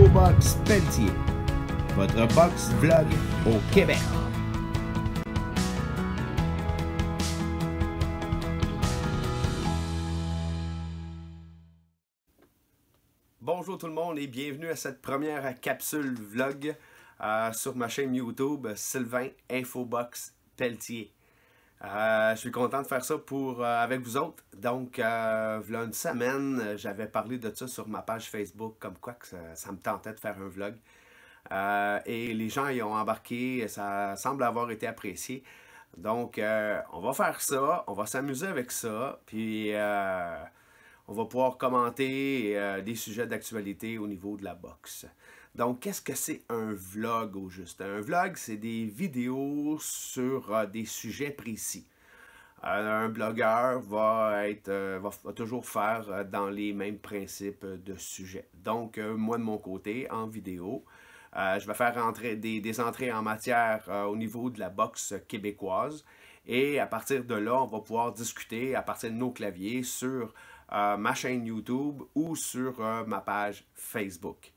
Infobox Pelletier, votre box vlog au Québec. Bonjour tout le monde et bienvenue à cette première capsule vlog sur ma chaîne YouTube Sylvain Infobox Pelletier. Je suis content de faire ça avec vous autres. Donc, voilà une semaine, j'avais parlé de ça sur ma page Facebook, comme quoi que ça me tentait de faire un vlog. Et les gens y ont embarqué, ça semble avoir été apprécié. Donc, on va faire ça, on va s'amuser avec ça, puis on va pouvoir commenter des sujets d'actualité au niveau de la boxe. Donc, qu'est-ce que c'est un vlog au juste? Un vlog, c'est des vidéos sur des sujets précis. Un blogueur va toujours faire dans les mêmes principes de sujets. Donc, moi de mon côté, en vidéo, je vais faire des entrées en matière au niveau de la boxe québécoise. Et à partir de là, on va pouvoir discuter à partir de nos claviers sur ma chaîne YouTube ou sur ma page Facebook.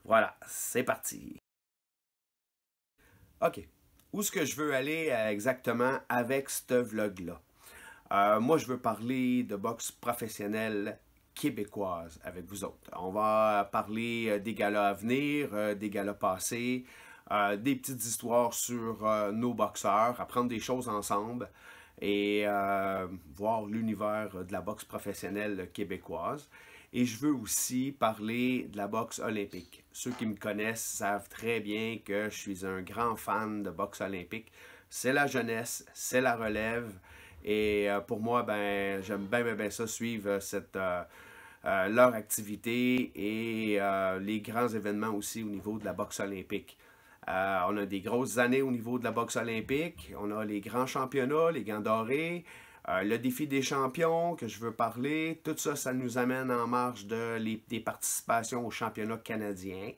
Voilà, c'est parti. OK. Où est-ce que je veux aller exactement avec ce vlog-là? Moi, je veux parler de boxe professionnelle québécoise avec vous autres. On va parler des galas à venir, des galas passés, des petites histoires sur nos boxeurs, apprendre des choses ensemble et voir l'univers de la boxe professionnelle québécoise. Et je veux aussi parler de la boxe olympique. Ceux qui me connaissent savent très bien que je suis un grand fan de boxe olympique. C'est la jeunesse, c'est la relève. Et pour moi, ben, j'aime bien ça, suivre leur activité et les grands événements aussi au niveau de la boxe olympique. On a des grosses années au niveau de la boxe olympique. On a les grands championnats, les gants dorés. Le défi des champions que je veux parler, tout ça, ça nous amène en marge des participations aux championnats canadiens.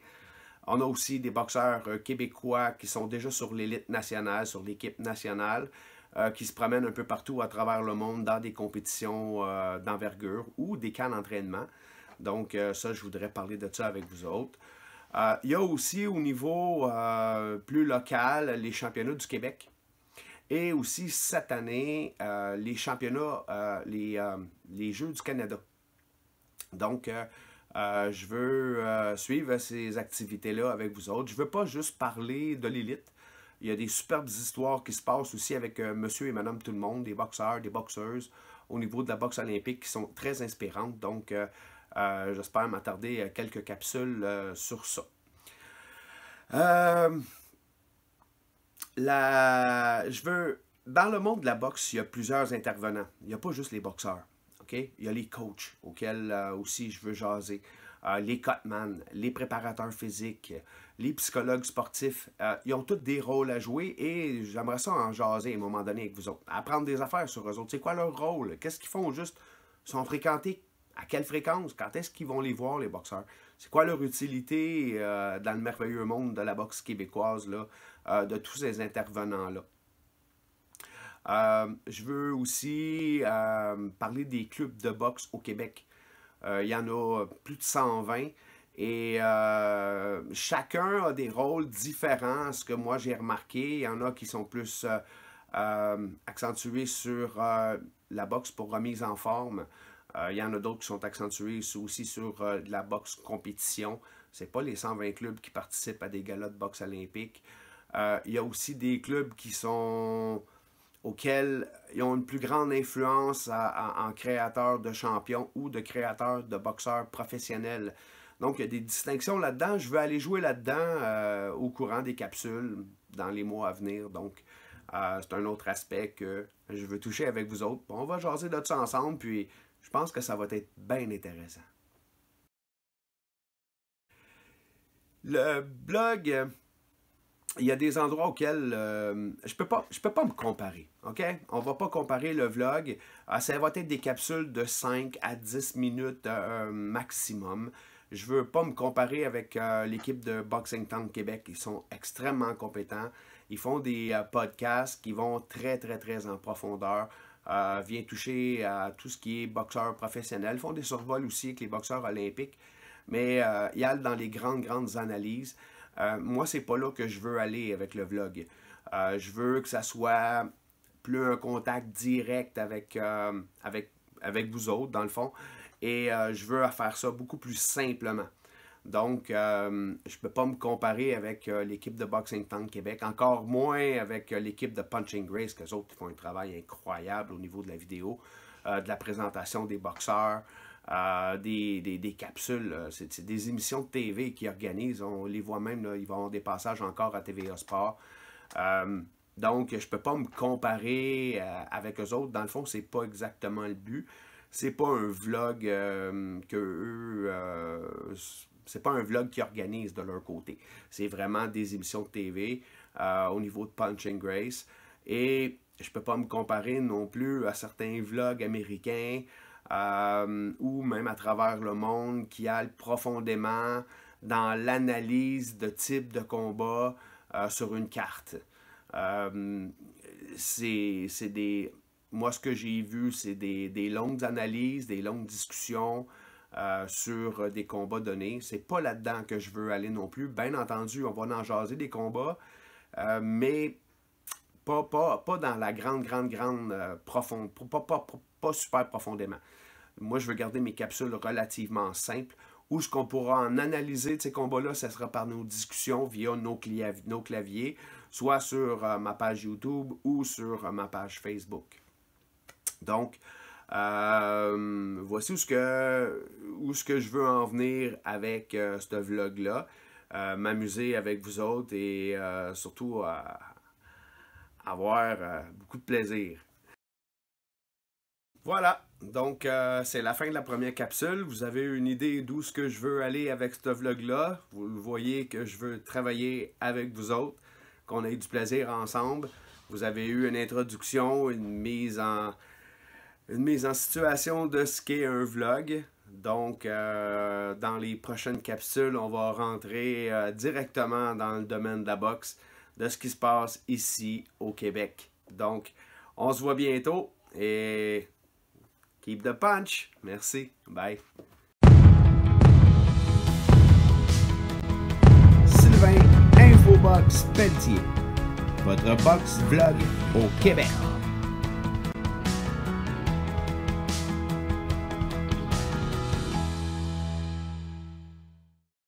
On a aussi des boxeurs québécois qui sont déjà sur l'élite nationale, sur l'équipe nationale, qui se promènent un peu partout à travers le monde dans des compétitions d'envergure ou des camps d'entraînement. Donc ça, je voudrais parler de ça avec vous autres. Il y a aussi au niveau plus local les championnats du Québec. Et aussi, cette année, les championnats, les Jeux du Canada. Donc, je veux suivre ces activités-là avec vous autres. Je ne veux pas juste parler de l'élite. Il y a des superbes histoires qui se passent aussi avec monsieur et madame tout le monde, des boxeurs, des boxeuses, au niveau de la boxe olympique qui sont très inspirantes. Donc, j'espère m'attarder à quelques capsules sur ça. Dans le monde de la boxe, il y a plusieurs intervenants. Il n'y a pas juste les boxeurs. Okay? Il y a les coachs auxquels aussi je veux jaser. Les cutman, les préparateurs physiques, les psychologues sportifs. Ils ont tous des rôles à jouer et j'aimerais ça en jaser à un moment donné avec vous autres. Apprendre des affaires sur eux autres. C'est quoi leur rôle? Qu'est-ce qu'ils font au juste? Ils sont fréquentés? À quelle fréquence? Quand est-ce qu'ils vont les voir, les boxeurs? C'est quoi leur utilité dans le merveilleux monde de la boxe québécoise, là, de tous ces intervenants-là? Je veux aussi parler des clubs de boxe au Québec. Il y en a plus de 120 et chacun a des rôles différents. Ce que moi j'ai remarqué, il y en a qui sont plus accentués sur la boxe pour remise en forme. Il y en a d'autres qui sont accentués aussi sur la boxe compétition. Ce n'est pas les 120 clubs qui participent à des galas de boxe olympique. Il y a aussi des clubs auxquels ils ont une plus grande influence en créateurs de champions ou de créateurs de boxeurs professionnels. Donc, il y a des distinctions là-dedans. Je veux aller jouer là-dedans au courant des capsules dans les mois à venir. Donc, c'est un autre aspect que je veux toucher avec vous autres. On va jaser de ça ensemble, puis je pense que ça va être bien intéressant. Le blog, il y a des endroits auxquels je peux pas me comparer, OK? On va pas comparer le vlog. Ça va être des capsules de 5 à 10 minutes maximum. Je veux pas me comparer avec l'équipe de Boxing Town Québec. Ils sont extrêmement compétents. Ils font des podcasts qui vont très en profondeur. Viennent toucher à tout ce qui est boxeur professionnel. Ils font des survols aussi avec les boxeurs olympiques. mais il y a dans les grandes analyses. Moi, c'est pas là que je veux aller avec le vlog. Je veux que ça soit plus un contact direct avec vous autres, dans le fond. Et je veux faire ça beaucoup plus simplement. Donc, je ne peux pas me comparer avec l'équipe de Boxing Town Québec, encore moins avec l'équipe de Punching Grace, qu'eux autres font un travail incroyable au niveau de la vidéo, de la présentation des boxeurs, des capsules. C'est des émissions de TV qu'ils organisent. On les voit même, là, ils vont avoir des passages encore à TVA Sport. Donc, je ne peux pas me comparer avec eux autres. Dans le fond, c'est pas exactement le but. C'est pas un vlog que eux... c'est pas un vlog qu'ils organisent de leur côté. C'est vraiment des émissions de TV au niveau de Punching Grace. Et je peux pas me comparer non plus à certains vlogs américains ou même à travers le monde qui aillent profondément dans l'analyse de type de combat sur une carte. Moi, ce que j'ai vu, c'est des longues analyses, des longues discussions sur des combats donnés. C'est pas là-dedans que je veux aller non plus. Bien entendu, on va en jaser des combats, mais pas dans la grande profonde, pas super profondément. Moi, je veux garder mes capsules relativement simples, où ce qu'on pourra en analyser de ces combats-là, ce sera par nos discussions via nos claviers, soit sur ma page YouTube ou sur ma page Facebook. Donc, voici où ce que je veux en venir avec ce vlog-là. M'amuser avec vous autres et surtout avoir beaucoup de plaisir. Voilà, donc c'est la fin de la première capsule. Vous avez une idée d'où ce que je veux aller avec ce vlog-là. Vous voyez que je veux travailler avec vous autres, qu'on ait du plaisir ensemble. Vous avez eu une introduction, une mise en situation de ce qu'est un vlog. Donc, dans les prochaines capsules, on va rentrer directement dans le domaine de la boxe, de ce qui se passe ici au Québec. Donc, on se voit bientôt et keep the punch. Merci. Bye. Sylvain Infobox Pelletier, votre box vlog au Québec.